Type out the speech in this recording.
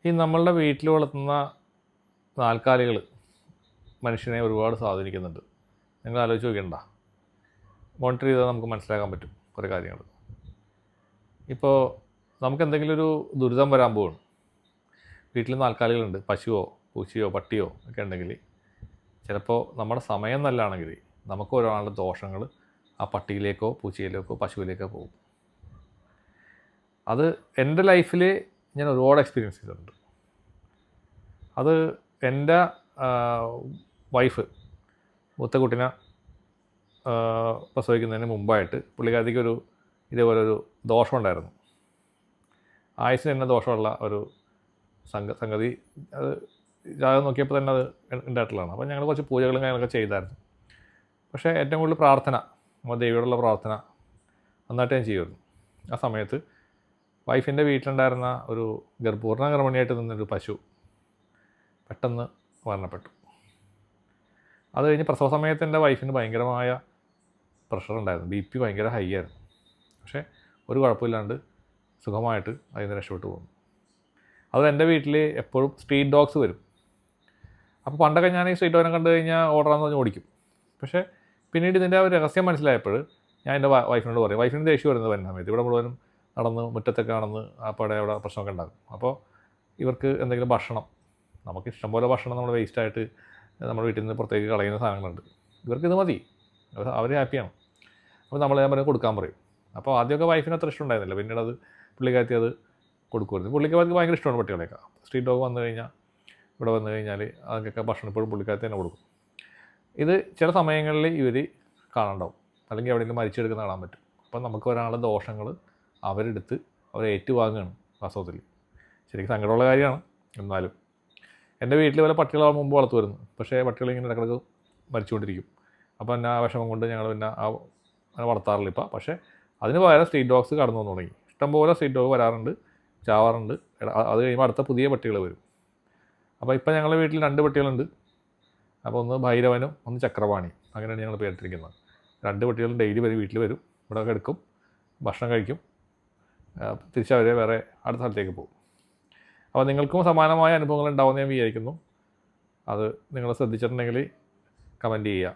ഈ നമ്മളുടെ വീട്ടിൽ വളർത്തുന്ന നാൽക്കാലികൾ മനുഷ്യനെ ഒരുപാട് സ്വാധീനിക്കുന്നുണ്ട്. നിങ്ങൾ ആലോചിച്ച് നോക്കിയണ്ട, മോണിറ്റർ ചെയ്താൽ നമുക്ക് മനസ്സിലാക്കാൻ പറ്റും കുറേ കാര്യങ്ങൾ. ഇപ്പോൾ നമുക്ക് എന്തെങ്കിലും ഒരു ദുരിതം വരാൻ പോവുകയാണ്, വീട്ടിൽ നാൽക്കാലികളുണ്ട്, പശുവോ പൂച്ചയോ പട്ടിയോ ഒക്കെ ഉണ്ടെങ്കിൽ ചിലപ്പോൾ നമ്മുടെ സമയം നല്ലതാണെങ്കിൽ നമുക്ക് ഒരാളുടെ ദോഷങ്ങൾ ആ പട്ടിയിലേക്കോ പൂച്ചയിലേക്കോ പശുവിലേക്കോ പോകും. അത് എൻ്റെ ലൈഫിൽ ഞാൻ ഒരുപാട് എക്സ്പീരിയൻസ് ചെയ്തിട്ടുണ്ട്. അത് എൻ്റെ വൈഫ് മൂത്ത കുട്ടീനെ പ്രസവിക്കുന്നതിന് മുമ്പായിട്ട് പുള്ളിക്കാരിക്കൊരു ഇതേപോലൊരു ദോഷമുണ്ടായിരുന്നു. ആയുസ്സിന് തന്നെ ദോഷമുള്ള ഒരു സംഗതി. അത് ജാതകം നോക്കിയപ്പോൾ തന്നെ അത് ഉണ്ടായിട്ടുള്ളതാണ്. അപ്പോൾ ഞങ്ങൾ കുറച്ച് പൂജകളും കാര്യങ്ങളൊക്കെ ചെയ്തായിരുന്നു. പക്ഷേ ഏറ്റവും കൂടുതൽ പ്രാർത്ഥന, നമ്മൾ ദൈവയോടുള്ള പ്രാർത്ഥന നന്നായിട്ട് ഞാൻ ചെയ്യുമായിരുന്നു. ആ സമയത്ത് വൈഫിൻ്റെ വീട്ടിലുണ്ടായിരുന്ന ഒരു പൂർണ്ണ ഗർഭിണിയായിട്ട് നിന്നൊരു പശു പെട്ടെന്ന് മരണപ്പെട്ടു. അത് കഴിഞ്ഞ് പ്രസവ സമയത്ത് എൻ്റെ വൈഫിന് ഭയങ്കരമായ പ്രഷറുണ്ടായിരുന്നു, BP ഭയങ്കര ഹൈ ആയിരുന്നു. പക്ഷേ ഒരു കുഴപ്പമില്ലാണ്ട് സുഖമായിട്ട് അതിൽ നിന്ന് രക്ഷപ്പെട്ടു പോകുന്നു. അത് എൻ്റെ വീട്ടിൽ എപ്പോഴും സ്ട്രീറ്റ് ഡോഗ്സ് വരും. അപ്പോൾ പണ്ടൊക്കെ ഞാൻ ഈ സ്ട്രീറ്റ് ഡോഗിനെ കണ്ടു കഴിഞ്ഞാൽ ഓർഡറാന്ന് പറഞ്ഞ് ഓടിക്കും. പക്ഷേ പിന്നീട് ഇതിൻ്റെ ഒരു രഹസ്യം മനസ്സിലായപ്പോൾ ഞാൻ എൻ്റെ വൈഫിനോട് പറയും. വൈഫിന് ദേഷ്യം വരുന്നത് വരുന്ന സമയത്ത് ഇവിടെ മുഴുവനും നടന്ന് മുറ്റത്തൊക്കെ നടന്ന് ആ പടെ അവിടെ പ്രശ്നമൊക്കെ ഉണ്ടാകും. അപ്പോൾ ഇവർക്ക് എന്തെങ്കിലും ഭക്ഷണം, നമുക്ക് ഇഷ്ടംപോലെ ഭക്ഷണം നമ്മൾ വേസ്റ്റായിട്ട് നമ്മുടെ വീട്ടിൽ നിന്ന് പുറത്തേക്ക് കളയുന്ന സാധനങ്ങളുണ്ട്. ഇവർക്ക് ഇത് മതി, അവർ ഹാപ്പിയാണ്. അപ്പോൾ നമ്മൾ ഞാൻ പറഞ്ഞ് കൊടുക്കാൻ പറയും. അപ്പോൾ ആദ്യമൊക്കെ വൈഫിന് അത്ര ഇഷ്ടം ഉണ്ടായിരുന്നില്ല, പിന്നീട് അത് പുള്ളിക്കാരത്തി അത് കൊടുക്കുമായിരുന്നു. പുള്ളിക്കാർക്ക് ഭയങ്കര ഇഷ്ടമാണ് പട്ടികളെയൊക്കെ. സ്ട്രീറ്റ് ഡോഗ് വന്നു കഴിഞ്ഞാൽ ഇവിടെ വന്നു കഴിഞ്ഞാൽ അതൊക്കെ ഭക്ഷണം ഇപ്പോഴും പുള്ളിക്കാരത്തി തന്നെ കൊടുക്കും. ഇത് ചില സമയങ്ങളിൽ ഇവർ കാണാണ്ടാവും, അല്ലെങ്കിൽ എവിടെയെങ്കിലും മരിച്ചെടുക്കുന്ന കാണാൻ പറ്റും. അപ്പോൾ നമുക്ക് ഒരാളുടെ ദോഷങ്ങൾ അവരെടുത്ത് അവരെ ഏറ്റുവാങ്ങുകയാണ് വാസ്തവത്തിൽ. ശരിക്കും സങ്കടമുള്ള കാര്യമാണ്. എന്നാലും എൻ്റെ വീട്ടിൽ വല്ല പട്ടികളെ മുമ്പ് വളർത്തുമായിരുന്നു. പക്ഷേ പട്ടികൾ ഇങ്ങനെ ഇടക്കിടക്ക് മരിച്ചുകൊണ്ടിരിക്കും. അപ്പോൾ എന്നെ ആ വിഷമം കൊണ്ട് ഞങ്ങൾ പിന്നെ അങ്ങനെ വളർത്താറില്ല ഇപ്പം. പക്ഷേ അതിന് പകരം സ്ട്രീറ്റ് ഡോഗ്സ് കടന്നു വന്നു തുടങ്ങി. ഇഷ്ടംപോലെ സ്ട്രീറ്റ് ഡോഗ് വരാറുണ്ട്, ചാവാറുണ്ട്. അത് കഴിയുമ്പോൾ അടുത്ത പുതിയ പട്ടികൾ വരും. അപ്പോൾ ഇപ്പം ഞങ്ങളുടെ വീട്ടിൽ 2 പട്ടികളുണ്ട്. അപ്പോൾ ഒന്ന് ഭൈരവനും ഒന്ന് ചക്രപാണി, അങ്ങനെയാണ് ഞങ്ങൾ പേരിട്ടിരിക്കുന്നത്. 2 പട്ടികളും ഡെയിലി വീട്ടിൽ വരും, ഇവിടെ എടുക്കും, ഭക്ഷണം കഴിക്കും, തിരിച്ചവരെ വേറെ അടുത്ത സ്ഥലത്തേക്ക് പോകും. അപ്പോൾ നിങ്ങൾക്കും സമാനമായ അനുഭവങ്ങൾ ഉണ്ടാവുമെന്ന് ഞാൻ വിചാരിക്കുന്നു. അത് നിങ്ങൾ ശ്രദ്ധിച്ചിട്ടുണ്ടെങ്കിൽ കമൻറ്റ് ചെയ്യുക.